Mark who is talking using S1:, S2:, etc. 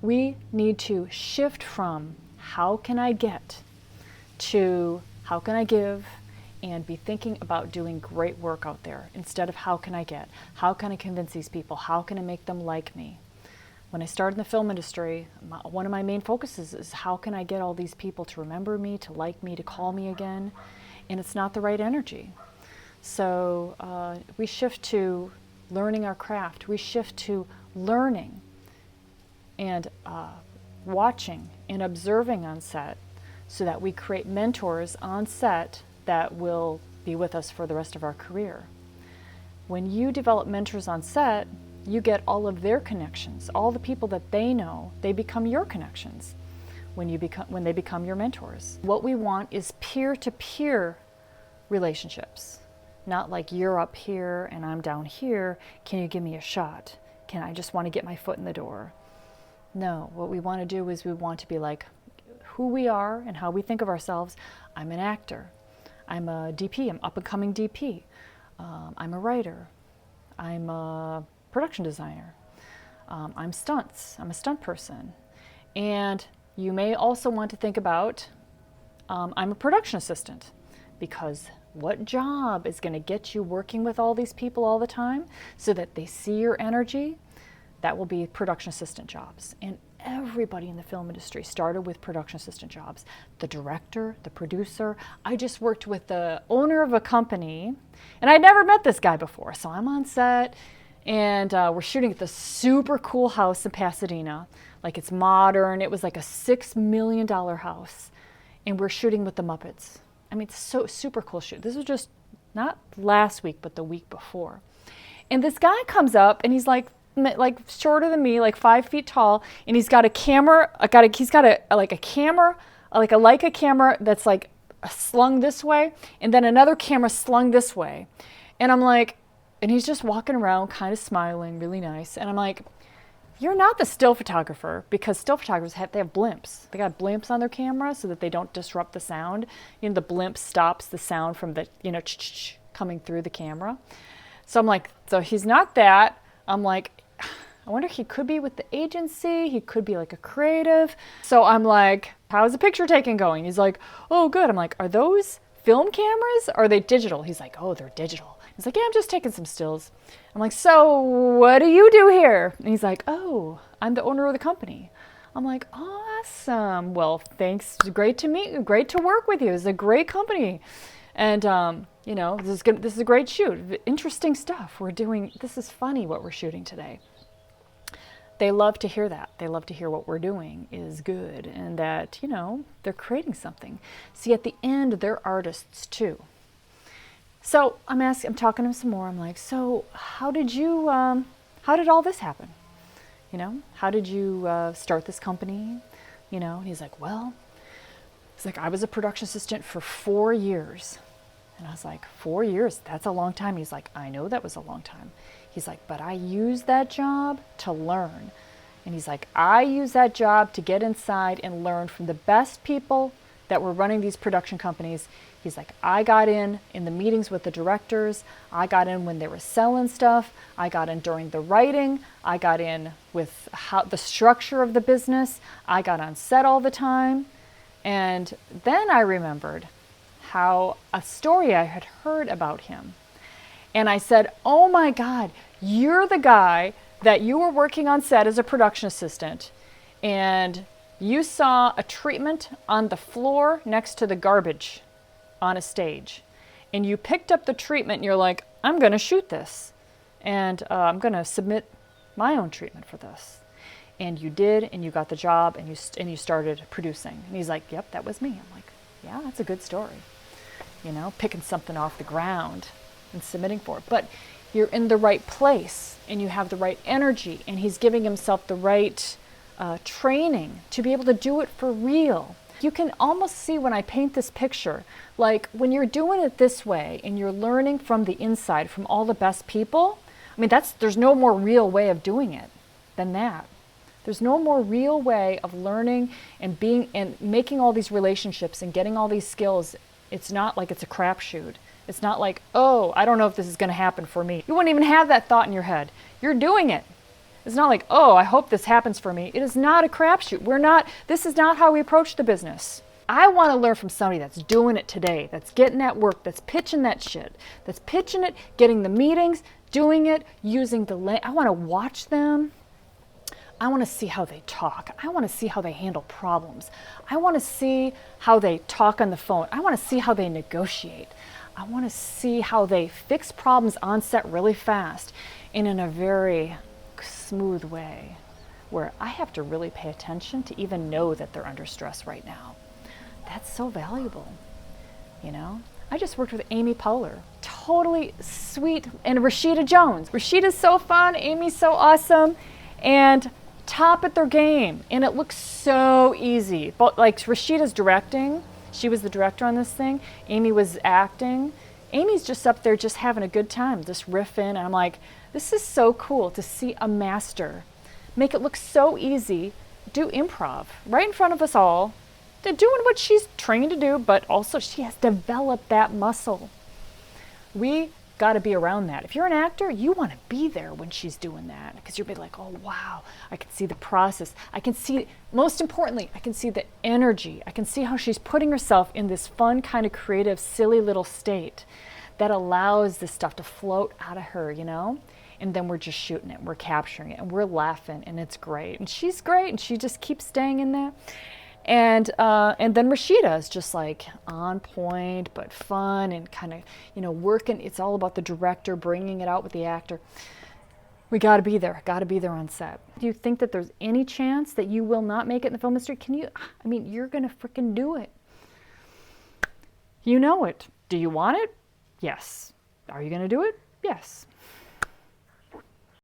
S1: We need to shift from how can I get to how can I give, and be thinking about doing great work out there instead of how can I get, how can I convince these people, how can I make them like me. When I started in the film industry, one of my main focuses is how can I get all these people to remember me, to like me, to call me again, and it's not the right energy. So we shift to learning our craft, we shift to learning and watching and observing on set so that we create mentors on set that will be with us for the rest of our career. When you develop mentors on set, you get all of their connections, all the people that they know, they become your connections when they become your mentors. What we want is peer-to-peer relationships, not like you're up here and I'm down here, can you give me a shot? I just want to get my foot in the door. No, what we want to do is we want to be like who we are and how we think of ourselves. I'm an actor. I'm a DP, I'm up-and-coming DP. I'm a writer. I'm a production designer. I'm stunts. I'm a stunt person. And you may also want to think about, I'm a production assistant, because what job is going to get you working with all these people all the time so that they see your energy? That will be production assistant jobs. And everybody in the film industry started with production assistant jobs. The director, the producer. I just worked with the owner of a company, and I'd never met this guy before. So I'm on set, and we're shooting at this super cool house in Pasadena. Like, it's modern. It was like a $6 million house. And we're shooting with the Muppets. I mean, it's so super cool shoot. This was just not last week, but the week before. And this guy comes up, and he's like shorter than me, like 5 feet tall, and he's got a camera. He's got a camera, like a Leica camera that's like slung this way, and then another camera slung this way. And I'm like, and he's just walking around, kind of smiling, really nice. And I'm like, you're not the still photographer, because still photographers they have blimps. They got blimps on their camera so that they don't disrupt the sound. You know, the blimp stops the sound from the coming through the camera. So I'm like, so he's not that. I'm like, I wonder if he could be with the agency. He could be like a creative. So I'm like, how's the picture taking going? He's like, oh, good. I'm like, are those film cameras? Or are they digital? He's like, oh, they're digital. He's like, yeah, I'm just taking some stills. I'm like, so what do you do here? And he's like, oh, I'm the owner of the company. I'm like, awesome. Well, thanks. Great to meet you. Great to work with you. It's a great company. And, this is a great shoot. Interesting stuff we're doing. This is funny what we're shooting today. They love to hear that. They love to hear what we're doing is good and that, they're creating something. See, at the end, they're artists too. So I'm talking to him some more. I'm like, so how did all this happen? How did you start this company? And he's like, I was a production assistant for 4 years. And I was like, 4 years? That's a long time. He's like, I know that was a long time. He's like, but I used that job to learn. And he's like, I used that job to get inside and learn from the best people that were running these production companies. He's like, I got in the meetings with the directors. I got in when they were selling stuff. I got in during the writing. I got in with the structure of the business. I got on set all the time. And then I remembered how a story I had heard about him. And I said, oh my God, you're the guy that you were working on set as a production assistant, and you saw a treatment on the floor next to the garbage on a stage. And you picked up the treatment and you're like, I'm going to shoot this. And I'm going to submit my own treatment for this. And you did, and you got the job, and you started producing. And he's like, yep, that was me. I'm like, yeah, that's a good story. Picking something off the ground and submitting for it. But you're in the right place, and you have the right energy, and he's giving himself the right training to be able to do it for real. You can almost see when I paint this picture, like when you're doing it this way and you're learning from the inside, from all the best people, I mean, there's no more real way of doing it than that. There's no more real way of learning and making all these relationships and getting all these skills. It's not like it's a crapshoot. It's not like, oh, I don't know if this is going to happen for me. You wouldn't even have that thought in your head. You're doing it. It's not like, oh, I hope this happens for me. It is not a crapshoot. This is not how we approach the business. I want to learn from somebody that's doing it today, that's getting that work, that's pitching that shit, that's pitching it, getting the meetings, doing it, using the I want to watch them. I want to see how they talk. I want to see how they handle problems. I want to see how they talk on the phone. I want to see how they negotiate. I want to see how they fix problems on set really fast and in a very smooth way where I have to really pay attention to even know that they're under stress right now. That's so valuable, you know? I just worked with Amy Powler, totally sweet, and Rashida Jones. Rashida's so fun, Amy's so awesome, and top at their game, and it looks so easy. But like Rashida's directing, she was the director on this thing, Amy was acting. Amy's just up there just having a good time, just riffing, and I'm like, this is so cool to see a master make it look so easy, do improv right in front of us all. They're doing what she's trained to do, but also she has developed that muscle. We got to be around that. If you're an actor, you want to be there when she's doing that because you'll be like, oh, wow, I can see the process. I can see, most importantly, I can see the energy. I can see how she's putting herself in this fun, kind of creative, silly little state that allows this stuff to float out of her, you know? And then we're just shooting it, we're capturing it, and we're laughing, and it's great. And she's great, and she just keeps staying in there. And then Rashida is just like on point, but fun and kind of, you know, working. It's all about the director bringing it out with the actor. We got to be there on set. Do you think that there's any chance that you will not make it in the film industry? You're going to freaking do it. You know it. Do you want it? Yes. Are you going to do it? Yes.